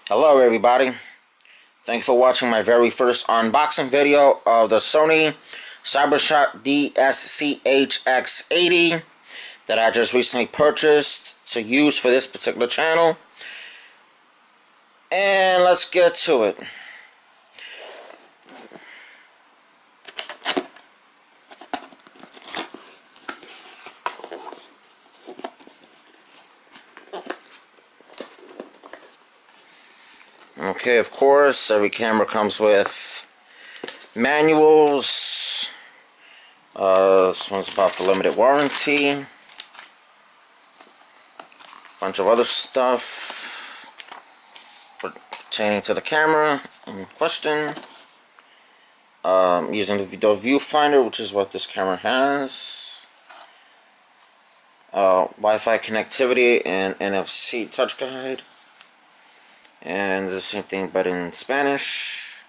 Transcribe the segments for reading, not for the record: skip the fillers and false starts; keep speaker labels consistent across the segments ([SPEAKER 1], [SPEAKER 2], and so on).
[SPEAKER 1] Hello everybody, thank you for watching my very first unboxing video of the Sony CyberShot DSC-HX80 that I just recently purchased to use for this particular channel. And let's get to it. Okay, of course, every camera comes with manuals. This one's about the limited warranty. Bunch of other stuff pertaining to the camera in question. Using the viewfinder, which is what this camera has. Wi-Fi connectivity and NFC touch guide. And the same thing but in Spanish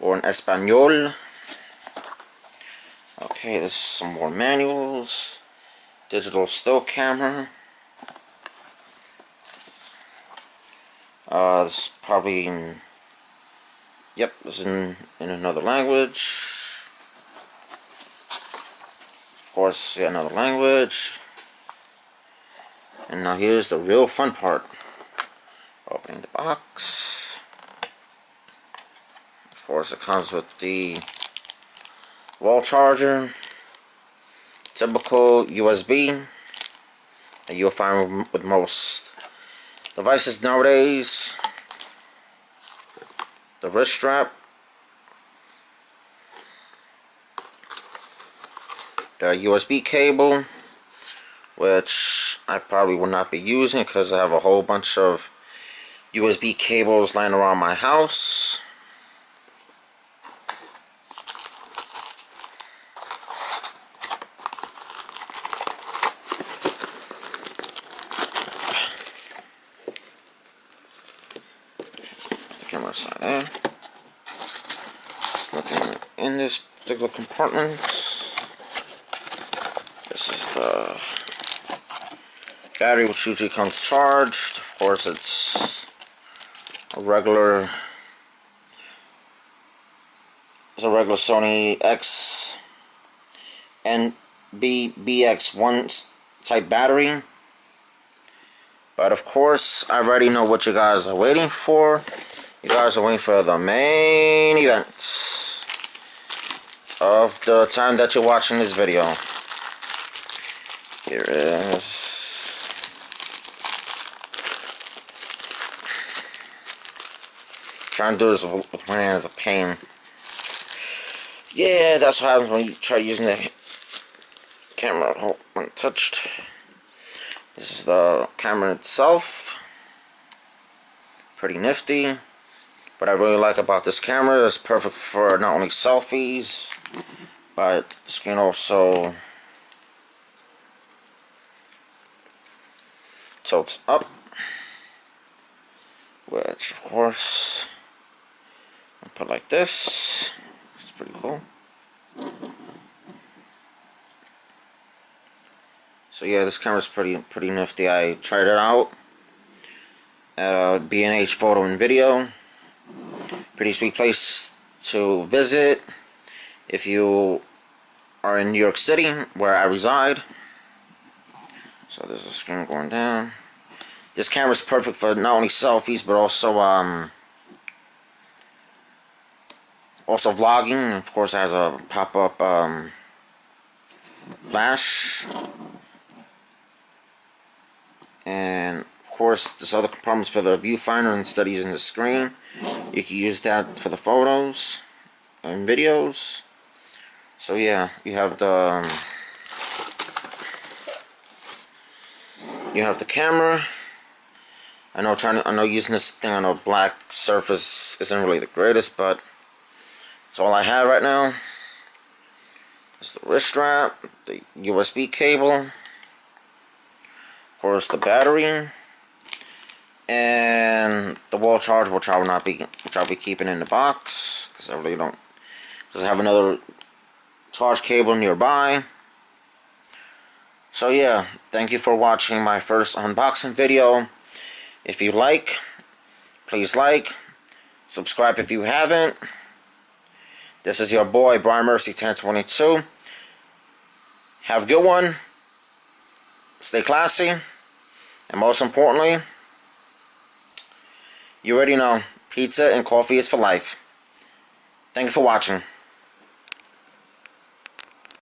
[SPEAKER 1] or in Espanol. Okay, this is some more manuals. Digital still camera. This is probably in, yep, this is in another language. Of course, yeah, another language. And now here's the real fun part. Opening the box. Of course, it comes with the wall charger, typical USB that you'll find with most devices nowadays. The wrist strap, the USB cable, which I probably will not be using because I have a whole bunch of USB cables lying around my house. The camera aside there. There's nothing in this particular compartment. This is the battery, which usually comes charged. Of course, it's a regular Sony X and BX1 type battery. But of course, I already know what you guys are waiting for. You guys are waiting for the main event of the time that you're watching this video. Here is trying to do this with one hand is a pain. Yeah, that's what happens when you try using the camera untouched. This is the camera itself. Pretty nifty. What I really like about this camera is perfect for not only selfies, but the screen also tilts up, which of course I'll put like this. It's pretty cool. So yeah, this camera's pretty nifty. I tried it out at a B&H Photo and Video. Pretty sweet place to visit if you are in New York City, where I reside. So there's a screen going down. This camera's perfect for not only selfies but also vlogging. Of course, it has a pop-up flash, and of course this other compartment's for the viewfinder. Instead of using the screen, you can use that for the photos and videos. So yeah, you have the camera. I know using this thing on a black surface isn't really the greatest, but it's all I have right now. It's the wrist strap, the USB cable, of course the battery, and the wall charger, which I'll be keeping in the box because I really don't, because I have another charge cable nearby. So yeah, thank you for watching my first unboxing video. If you like, Please like, subscribe if you haven't. This is your boy, Brian Mercy 1022. Have a good one. Stay classy. And most importantly, you already know, pizza and coffee is for life. Thank you for watching.